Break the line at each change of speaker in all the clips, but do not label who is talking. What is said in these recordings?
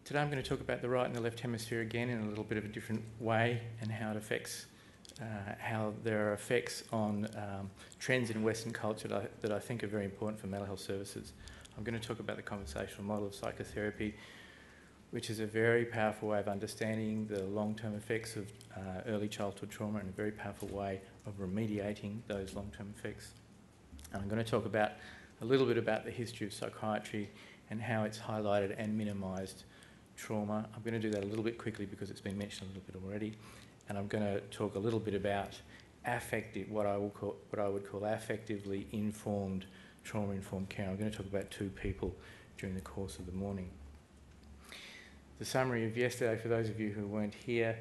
Today I'm going to talk about the right and the left hemisphere again in a little bit of a different way, and how it affects, how there are effects on trends in Western culture that I think are very important for mental health services. I'm going to talk about the conversational model of psychotherapy, which is a very powerful way of understanding the long-term effects of early childhood trauma, and a very powerful way of remediating those long-term effects. And I'm going to talk about a little bit about the history of psychiatry and how it's highlighted and minimised trauma. I'm going to do that a little bit quickly because it's been mentioned a little bit already. And I'm going to talk a little bit about what I would call affectively informed, trauma-informed care. I'm going to talk about two people during the course of the morning. The summary of yesterday, for those of you who weren't here,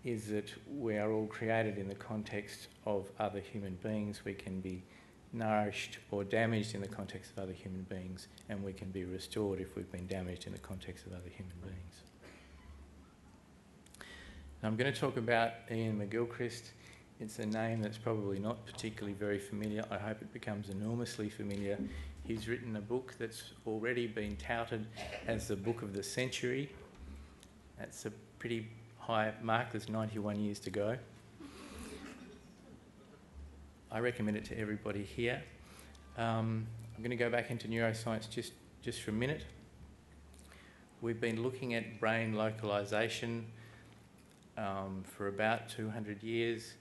is that we are all created in the context of other human beings. We can be nourished or damaged in the context of other human beings, and we can be restored if we've been damaged in the context of other human beings. Now, I'm going to talk about Ian McGilchrist. It's a name that's probably not particularly very familiar. I hope it becomes enormously familiar. He's written a book that's already been touted as the book of the century. That's a pretty high mark. There's 91 years to go. I recommend it to everybody here. I'm going to go back into neuroscience just for a minute. We've been looking at brain localization for about 200 years.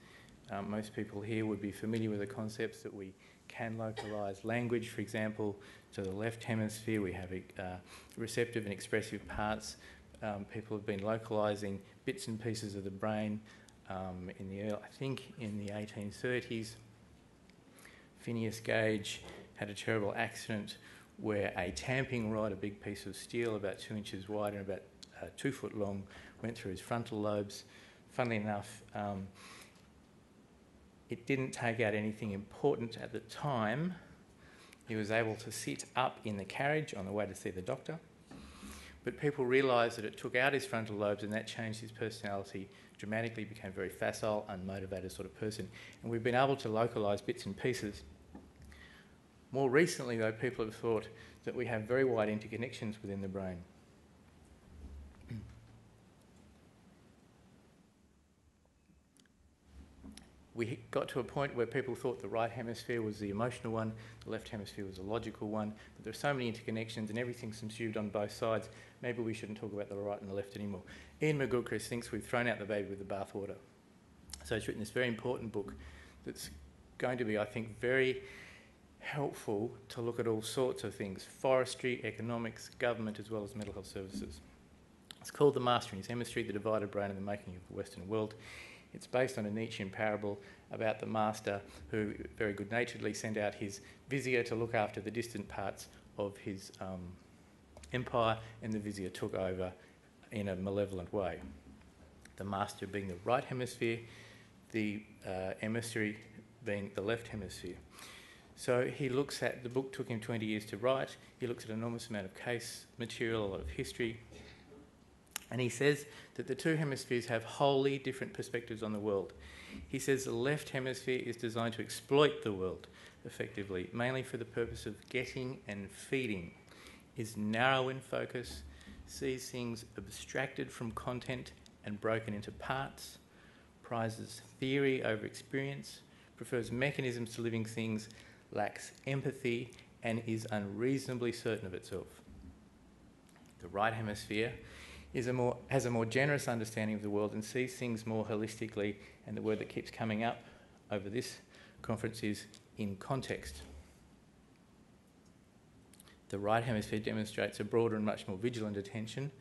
Most people here would be familiar with the concepts that we can localise language, for example, to the left hemisphere. We have receptive and expressive parts. People have been localising bits and pieces of the brain in the 1830s. Phineas Gage had a terrible accident where a tamping rod, a big piece of steel about 2 inches wide and about 2 foot long, went through his frontal lobes. Funnily enough, it didn't take out anything important at the time. He was able to sit up in the carriage on the way to see the doctor. But people realised that it took out his frontal lobes, and that changed his personality dramatically. Became a very facile, unmotivated sort of person. And we've been able to localise bits and pieces. More recently, though, people have thought that we have very wide interconnections within the brain. We got to a point where people thought the right hemisphere was the emotional one, the left hemisphere was the logical one, but there are so many interconnections and everything's subsumed on both sides, maybe we shouldn't talk about the right and the left anymore. Ian McGilchrist thinks we've thrown out the baby with the bathwater. So he's written this very important book that's going to be, I think, very helpful to look at all sorts of things: forestry, economics, government, as well as mental health services. It's called The Master and His Hemisphere, The Divided Brain and the Making of the Western World. It's based on a Nietzschean parable about the master who very good-naturedly sent out his vizier to look after the distant parts of his empire, and the vizier took over in a malevolent way. The master being the right hemisphere, the emissary being the left hemisphere. So he looks at, the book took him 20 years to write, he looks at an enormous amount of case material, a lot of history, and he says that the two hemispheres have wholly different perspectives on the world. He says the left hemisphere is designed to exploit the world effectively, mainly for the purpose of getting and feeding, is narrow in focus, sees things abstracted from content and broken into parts, prizes theory over experience, prefers mechanisms to living things, lacks empathy, and is unreasonably certain of itself. The right hemisphere has a more generous understanding of the world and sees things more holistically, and the word that keeps coming up over this conference is in context. The right hemisphere demonstrates a broader and much more vigilant attention,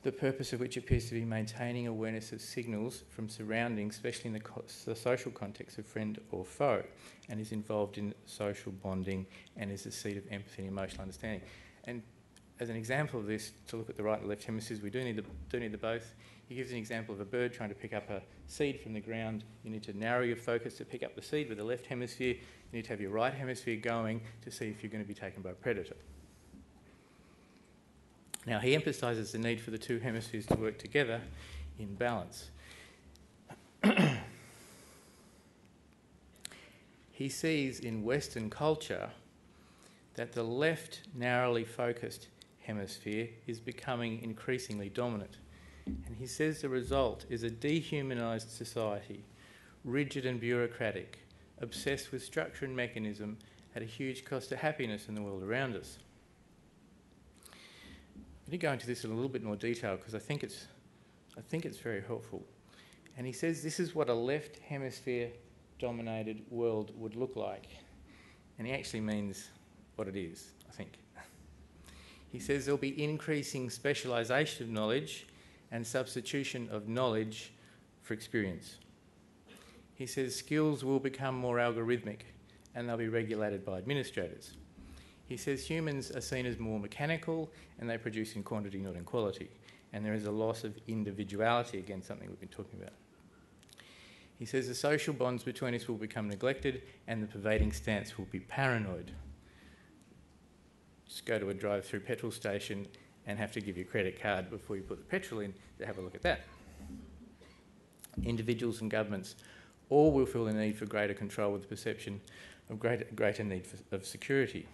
the purpose of which appears to be maintaining awareness of signals from surroundings, especially in the social context of friend or foe, and is involved in social bonding and is the seat of empathy and emotional understanding. And as an example of this, to look at the right and left hemispheres, we do need the both. He gives an example of a bird trying to pick up a seed from the ground. You need to narrow your focus to pick up the seed with the left hemisphere. You need to have your right hemisphere going to see if you're going to be taken by a predator. Now, he emphasises the need for the two hemispheres to work together in balance. He sees in Western culture that the left narrowly focused hemisphere is becoming increasingly dominant. And he says the result is a dehumanised society, rigid and bureaucratic, obsessed with structure and mechanism at a huge cost to happiness in the world around us. I'm going to go into this in a little bit more detail because I think it's very helpful. And he says this is what a left hemisphere dominated world would look like. And he actually means what it is, I think. He says there'll be increasing specialisation of knowledge and substitution of knowledge for experience. He says skills will become more algorithmic and they'll be regulated by administrators. He says humans are seen as more mechanical and they produce in quantity, not in quality. And there is a loss of individuality, again, something we've been talking about. He says the social bonds between us will become neglected and the pervading stance will be paranoid. Just go to a drive-through petrol station and have to give your credit card before you put the petrol in to have a look at that. Individuals and governments all will feel the need for greater control with the perception of greater need of security.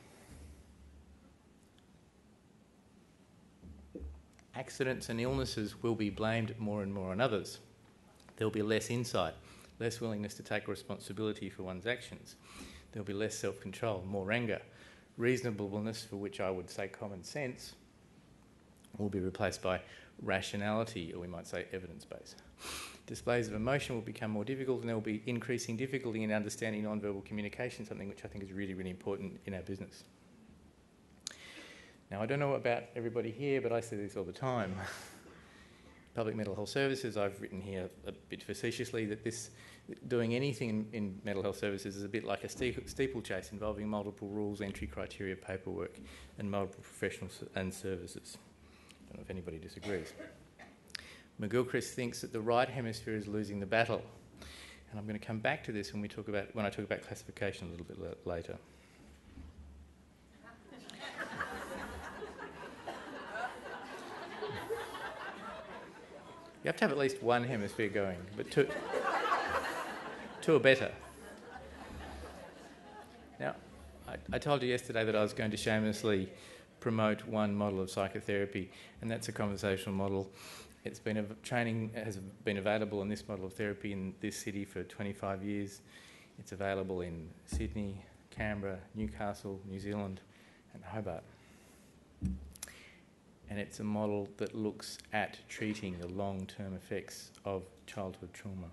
Accidents and illnesses will be blamed more and more on others. There'll be less insight, less willingness to take responsibility for one's actions. There'll be less self-control, more anger. Reasonableness, for which I would say common sense, will be replaced by rationality, or we might say evidence-based. Displays of emotion will become more difficult and there will be increasing difficulty in understanding non-verbal communication, something which I think is really, really important in our business. Now, I don't know about everybody here, but I say this all the time. Public mental health services, I've written here a bit facetiously that doing anything in mental health services is a bit like a steeplechase involving multiple rules, entry criteria, paperwork, and multiple professionals and services. I don't know if anybody disagrees. McGilchrist thinks that the right hemisphere is losing the battle. And I'm going to come back to this when I talk about classification a little bit later. You have to have at least one hemisphere going, but two are better. Now, I told you yesterday that I was going to shamelessly promote one model of psychotherapy, and that's a conversational model. Training has been available in this model of therapy in this city for 25 years. It's available in Sydney, Canberra, Newcastle, New Zealand, and Hobart. And it's a model that looks at treating the long-term effects of childhood trauma.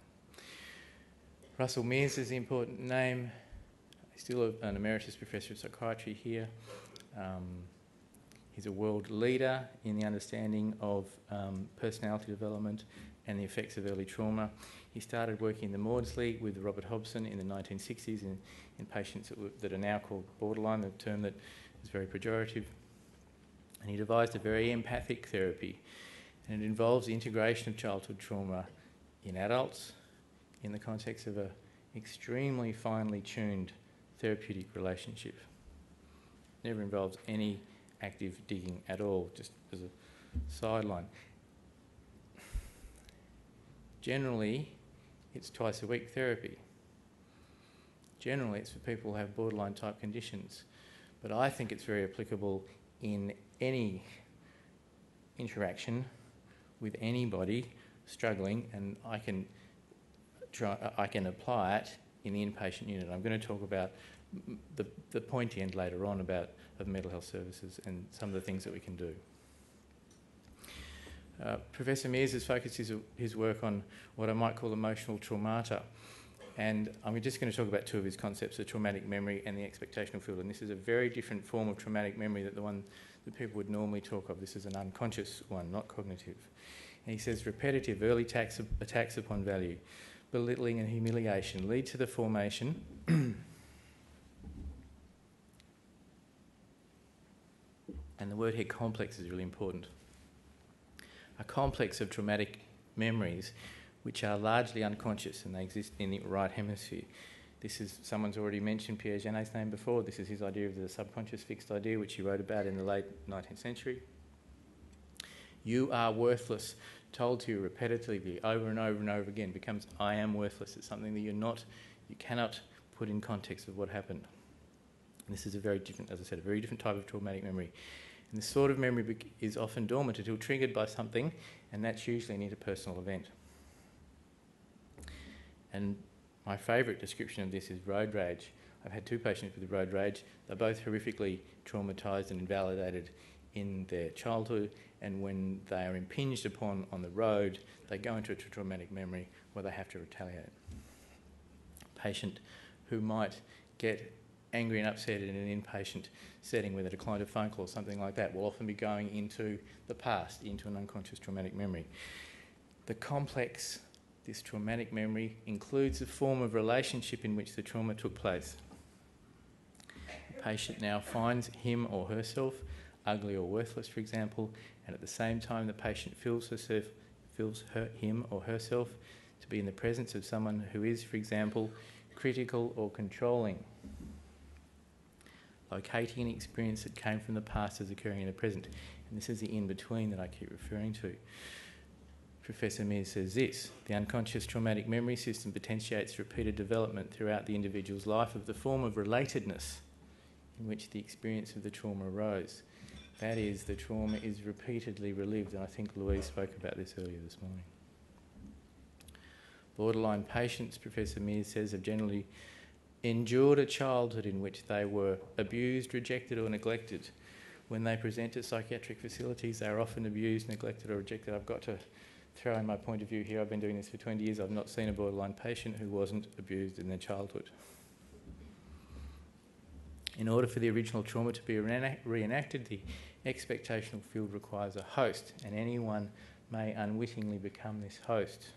Russell Mears is the important name. He's still an emeritus professor of psychiatry here. He's a world leader in the understanding of personality development and the effects of early trauma. He started working in the Maudsley with Robert Hobson in the 1960s in patients that are now called borderline, a term that is very pejorative. And he devised a very empathic therapy, and it involves the integration of childhood trauma in adults in the context of an extremely finely tuned therapeutic relationship. Never involves any active digging at all, just as a sideline. Generally, it's twice a week therapy. Generally, it's for people who have borderline type conditions. But I think it's very applicable in any interaction with anybody struggling, and I can apply it in the inpatient unit. I'm going to talk about the pointy end later on of mental health services and some of the things that we can do. Professor Mears has focused his work on what I might call emotional traumata, and I'm just going to talk about two of his concepts, the traumatic memory and the expectational field, and this is a very different form of traumatic memory than the one that people would normally talk of. This is an unconscious one, not cognitive. And he says repetitive early attacks upon value, belittling and humiliation lead to the formation and the word here complex is really important. A complex of traumatic memories which are largely unconscious and they exist in the right hemisphere. This is, someone's already mentioned Pierre Janet's name before. This is his idea of the subconscious fixed idea, which he wrote about in the late 19th century. You are worthless, told to you repetitively over and over and over again, becomes I am worthless. It's something that you cannot put in context of what happened. And this is a very different, as I said, a very different type of traumatic memory. And this sort of memory is often dormant until triggered by something, and that's usually an interpersonal event. And my favourite description of this is road rage. I've had 2 patients with road rage. They're both horrifically traumatised and invalidated in their childhood, and when they are impinged upon on the road, they go into a traumatic memory where they have to retaliate. A patient who might get angry and upset in an inpatient setting with a declined phone call or something like that will often be going into the past, into an unconscious traumatic memory. The complex, this traumatic memory, includes a form of relationship in which the trauma took place. The patient now finds him or herself ugly or worthless, for example, and at the same time the patient feels him or herself to be in the presence of someone who is, for example, critical or controlling. Locating an experience that came from the past as occurring in the present. And this is the in-between that I keep referring to. Professor Mears says this: the unconscious traumatic memory system potentiates repeated development throughout the individual's life of the form of relatedness in which the experience of the trauma arose. That is, the trauma is repeatedly relived, and I think Louise spoke about this earlier this morning. Borderline patients, Professor Mears says, have generally endured a childhood in which they were abused, rejected or neglected. When they present at psychiatric facilities, they are often abused, neglected or rejected. I've got to throw in my point of view here. I've been doing this for 20 years. I've not seen a borderline patient who wasn't abused in their childhood. In order for the original trauma to be reenacted, the expectational field requires a host, and anyone may unwittingly become this host.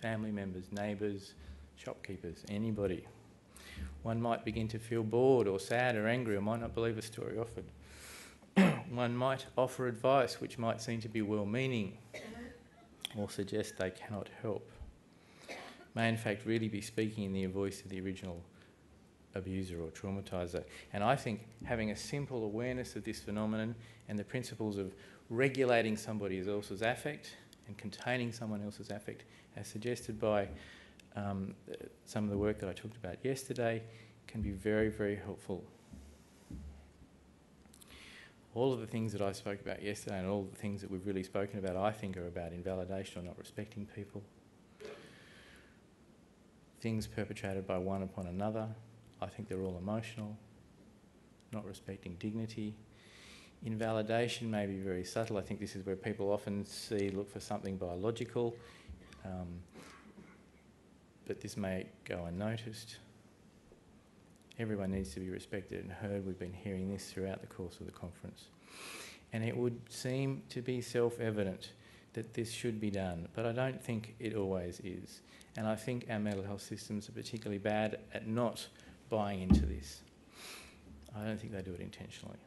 Family members, neighbours, shopkeepers, anybody. One might begin to feel bored or sad or angry, or might not believe a story offered. One might offer advice which might seem to be well-meaning or suggest they cannot help. May in fact really be speaking in the voice of the original abuser or traumatiser. And I think having a simple awareness of this phenomenon and the principles of regulating somebody else's affect and containing someone else's affect, as suggested by some of the work that I talked about yesterday, can be very, very helpful. All of the things that I spoke about yesterday and all of the things that we've really spoken about, I think, are about invalidation or not respecting people. Things perpetrated by one upon another, I think they're all emotional. Not respecting dignity. Invalidation may be very subtle. I think this is where people often look for something biological, but this may go unnoticed. Everyone needs to be respected and heard. We've been hearing this throughout the course of the conference. And it would seem to be self-evident that this should be done, but I don't think it always is. And I think our mental health systems are particularly bad at not buying into this. I don't think they do it intentionally.